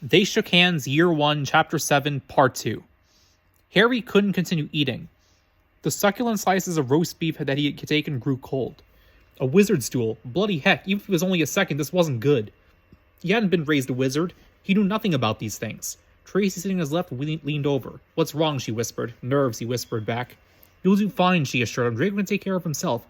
They shook hands, Year 1, Chapter 7, Part 2. Harry couldn't continue eating. The succulent slices of roast beef that he had taken grew cold. A wizard's duel. Bloody heck, even if it was only a second, this wasn't good. He hadn't been raised a wizard. He knew nothing about these things. Tracy, sitting on his left, leaned over. "What's wrong?" she whispered. "Nerves," he whispered back. "You'll do fine," she assured him. "Draco can take care of himself.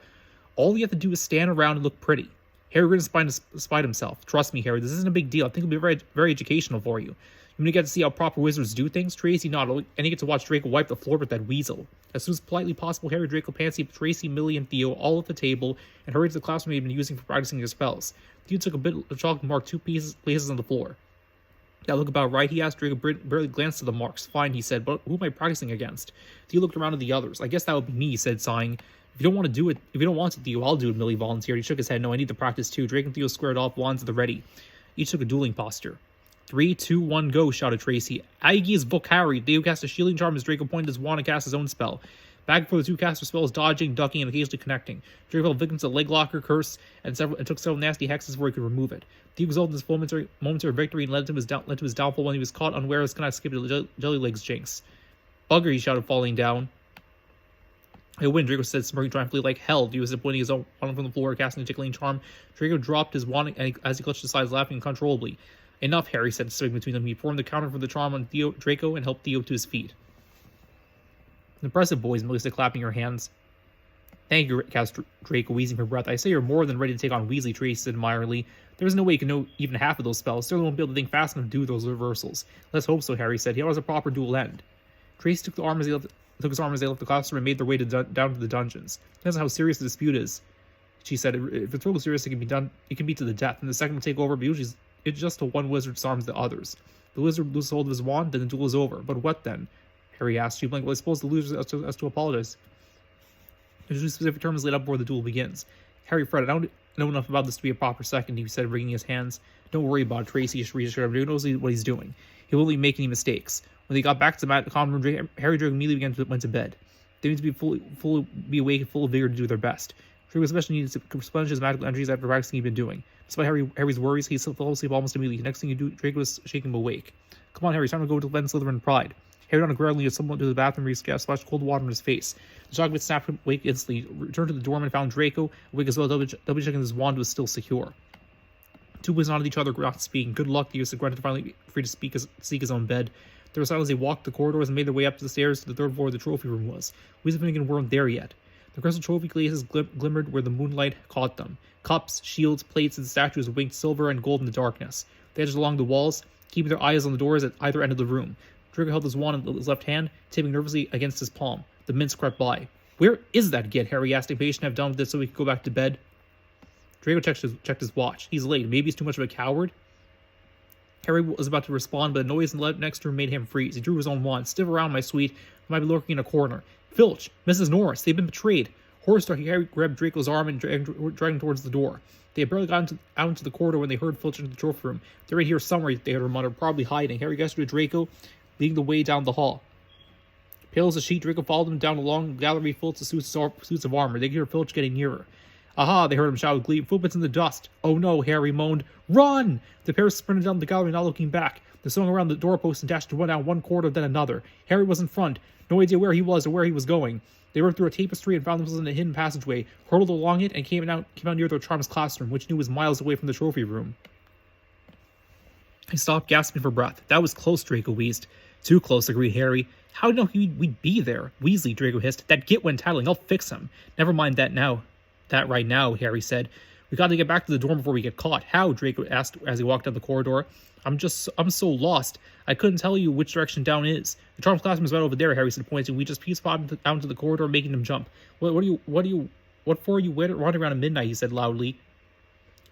All you have to do is stand around and look pretty." Harry grinned despite himself. "Trust me, Harry, this isn't a big deal. I think it'll be very, very educational for you. You mean you get to see how proper wizards do things?" Tracy nodded, and you get to watch Draco wipe the floor with that weasel. As soon as politely possible, Harry, Draco, Pansy, Tracy, Millie, and Theo all at the table and hurried to the classroom he'd been using for practicing their spells. Theo took a bit of chalk and marked two places on the floor. "That look about right?" he asked. Draco barely glanced at the marks. "Fine," he said, "but who am I practicing against?" Theo looked around at the others. "I guess that would be me," he said, sighing. If you don't want to, Theo, I'll do it," Millie volunteered. He shook his head. "No, I need to practice too." Drake and Theo squared off, wands at the ready. Each took a dueling posture. 3, 2, 1, go, shouted Tracy. Aegi's Book Harry. Theo cast a shielding charm as Draco pointed his wand and cast his own spell. Back and forth, the two cast their spells, dodging, ducking, and occasionally connecting. Draco fell victim to a leg locker curse and took several nasty hexes before he could remove it. Theo exulted in this momentary victory and led to his downfall when he was caught unawares, kind of skipped a jelly legs jinx. "Bugger," he shouted, falling down. "I win," Draco said, smirking triumphantly. "Like hell." He was pointing his own wand from the floor, casting a tickling charm. Draco dropped his wand as he clutched his sides, laughing uncontrollably. "Enough," Harry said, stepping between them. He formed the counter for the charm on Draco and helped Theo to his feet. "Impressive, boys," Millie said, clapping her hands. "Thank you," cast Draco, wheezing for breath. "I say you're more than ready to take on Weasley," Tracy said admiringly. "There's no way you can know even half of those spells. Certainly won't be able to think fast enough to do those reversals." "Let's hope so," Harry said. "He always a proper duel end." Tracy took his arm as they left the classroom and made their way down to the dungeons. "Depends on how serious the dispute is," she said. "If it's real serious, it can be to the death, and the second will take over, but usually it's just to one wizard disarms the others. The wizard loses hold of his wand, then the duel is over. But what then?" Harry asked. She blinked. "Well, I suppose the loser has to apologize. There's a specific term is laid up before the duel begins." Harry fretted. "I don't know enough about this to be a proper second," he said, wringing his hands. "Don't worry about it," Tracy reassured him. "He knows what he's doing. He won't make any mistakes." When they got back to the common room, Harry and Draco immediately went to bed. They needed to be awake and full of vigor to do their best. Draco especially needed to expunge his magical energies after practicing he'd been doing. Despite Harry's worries, he fell asleep almost immediately. The next thing you do, Draco was shaking him awake. "Come on, Harry, it's time to go to defend Slytherin pride." Harry ran aggressively as someone to the bathroom where he splashed cold water in his face. The shock of it snapped him awake instantly. Returned to the dorm and found Draco awake as well, double checking his wand was still secure. Two boys nodded at each other, not speaking. "Good luck," the said, granted, finally free to seek his own bed. There was silence as they walked the corridors and made their way up to the stairs to the third floor where the trophy room was. Weasley and Finnegan weren't there yet. The crystal trophy cases glimmered where the moonlight caught them. Cups, shields, plates, and statues winked silver and gold in the darkness. They edged along the walls, keeping their eyes on the doors at either end of the room. Draco held his wand in his left hand, tapping nervously against his palm. The minutes crept by. "Where is that git?" Harry asked, impatient to have done with this so he could go back to bed. Draco checked his watch. "He's late. Maybe he's too much of a coward." Harry was about to respond, but a noise in the next room made him freeze. He drew his own wand. "Stiff around, my sweet. He might be lurking in a corner." "Filch! Mrs. Norris! They've been betrayed!" Horror-struck, Harry grabbed Draco's arm and dragged him towards the door. They had barely gotten out into the corridor when they heard Filch into the trophy room. "They're right here somewhere," they heard her mutter, "probably hiding." Harry gestured to Draco, leading the way down the hall. Pale as a sheet, Draco followed them down a long gallery full of suits of armor. They could hear Filch getting nearer. "Aha!" they heard him shout with glee. "Footprints in the dust." "Oh no!" Harry moaned. "Run!" The pair sprinted down the gallery, not looking back. They swung around the doorpost and dashed to run down one corridor, then another. Harry was in front, no idea where he was or where he was going. They ripped through a tapestry and found themselves in a hidden passageway, hurtled along it, and came out near their charm's classroom, which knew was miles away from the trophy room. He stopped, gasping for breath. "That was close," Draco wheezed. "Too close," agreed Harry. "How did you know we'd be there?" "Weasley," Draco hissed. "That git went tattling. I'll fix him." "Never mind that right now," Harry said. "We got to get back to the dorm before we get caught." "How?" Draco asked as he walked down the corridor. I'm so lost. I couldn't tell you which direction down is." "The charm's classroom is right over there," Harry said, pointing. "We just peace-popped out into the corridor, making them jump." What for are you wandering around at midnight?" he said loudly.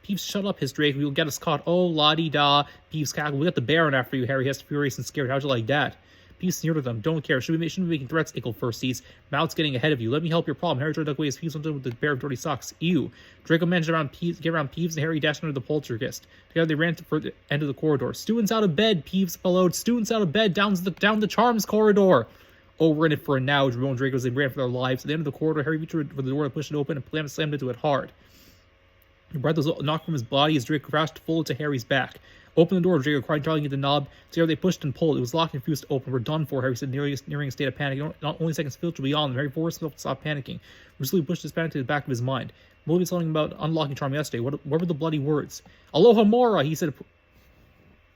"Peeves, shut up," hissed Draco. "You'll get us caught." "Oh, la-di-da," Peeves cackled. "We got the Baron after you," Harry hissed, furious and scared. "How'd you like that?" Peeves sneered at them. "Don't care. Shouldn't be making threats," Ickle first seized. "Mouth's getting ahead of you. Let me help your problem." Harry tried to duck away his Peeves with the pair of dirty socks. "Ew." Draco managed to get around Peeves, and Harry dashed under the poltergeist. Together they ran for the end of the corridor. "Students out of bed," Peeves bellowed. "Students out of bed, down the charms corridor." "Oh, we're in it for it now," moaned Draco as they ran for their lives. At the end of the corridor, Harry reached for the door to push it open and slammed into it hard. The breath was knocked from his body as Draco crashed full into Harry's back. Open the door, Draco cried, trying to get the knob. Together they pushed and pulled. It was locked and refused to open. We're done for, Harry said, nearing a state of panic. Not only seconds Filch will be on them. Harry forced himself to stop panicking. Brusquely pushed his panic to the back of his mind. Willoughby was telling him about unlocking Charm yesterday. What were the bloody words? Aloha Mora, he said.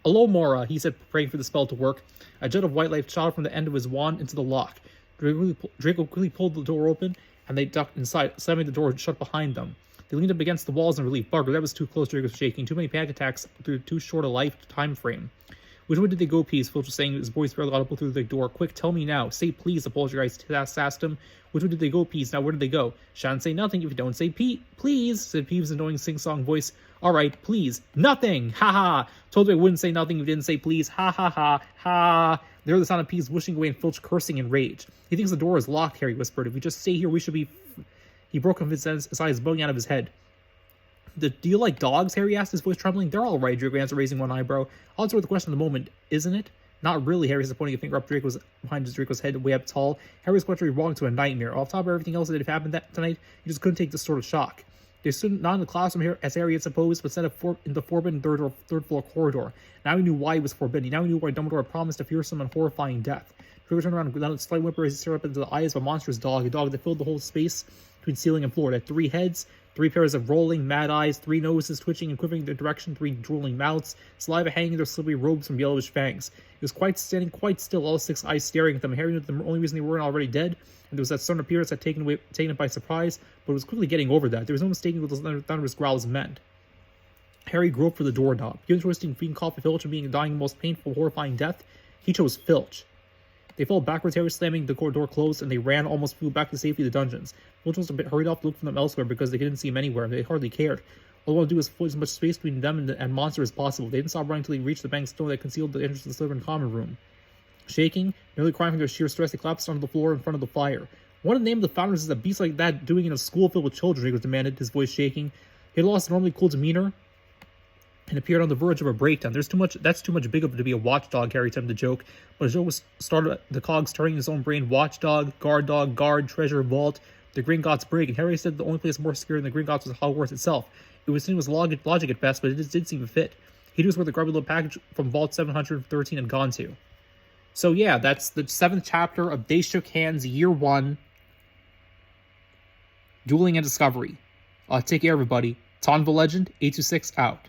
Aloha Mora, he said, praying for the spell to work. A jet of white light shot from the end of his wand into the lock. Draco quickly pulled the door open, and they ducked inside, slamming the door shut behind them. They leaned up against the walls in relief. Bugger, that was too close. Draco was shaking. Too many panic attacks through too short a life time frame. Which way did they go, please? Filch was saying, his voice fairly audible through the door. Quick, tell me now. Say please, the poltergeist asked him. Which way did they go, Peeves? Now where did they go? Shan't say nothing if you don't say please, said Peeves' annoying sing-song voice. Alright, please. Nothing! Ha ha! Told you I wouldn't say nothing if you didn't say please. Ha ha ha ha! There the sound of Peeves whooshing away and Filch cursing in rage. He thinks the door is locked, Harry whispered. If we just stay here, we should be... He broke off his eyes bugging out of his head. Do you like dogs? Harry asked, his voice trembling. They're all right, Draco answered, raising one eyebrow. Odds were the question of the moment, isn't it? Not really, Harry said, pointing a finger up behind Draco's head, way up tall. Harry was quite wrong to a nightmare. Off top of everything else that had happened tonight, he just couldn't take this sort of shock. They stood not in the classroom here, as Harry had supposed, but instead in the forbidden third floor corridor. Now he knew why it was forbidden. Now he knew why Dumbledore had promised a fearsome and horrifying death. Draco turned around and let a slight whimper as he stared up into the eyes of a monstrous dog, a dog that filled the whole space between ceiling and floor. It had 3 heads, 3 pairs of rolling, mad eyes, 3 noses twitching and quivering in their direction, 3 drooling mouths, saliva hanging in their slippery robes from yellowish fangs. It was standing quite still, all 6 eyes staring at them. Harry knew that the only reason they weren't already dead, and there was that sudden appearance that taken it by surprise, but it was quickly getting over that. There was no mistaking what those thunderous growls meant. Harry groped for the doorknob. Given twisting between Coffee Filch and being dying the most painful, horrifying death, he chose Filch. They fell backwards, Harry slamming the door closed, and they flew back to safety of the dungeons. Filch was a bit hurried off to look for them elsewhere because they couldn't see him anywhere, and they hardly cared. All they wanted to do was fill as much space between them and monster as possible. They didn't stop running until they reached the bank stone that concealed the entrance to the Slytherin common room. Shaking, nearly crying from their sheer stress, they collapsed onto the floor in front of the fire. What in the name of the founders is a beast like that doing in a school filled with children? Draco demanded, his voice shaking. He had lost his normally cool demeanor and appeared on the verge of a breakdown. That's too much big of it to be a watchdog, Harry attempted to joke. But his joke was started the cogs turning in his own brain. Watchdog, guard, treasure, vault. The Gringotts brig, and Harry said the only place more secure than the Gringotts was Hogwarts itself. It was seen as logic at best, but it did seem to fit. He knew where the grubby little package from Vault 713 had gone to. So yeah, that's the 7th chapter of They Shook Hands, Year 1. Dueling and Discovery. Take care, everybody. Tonva Legend, 826 out.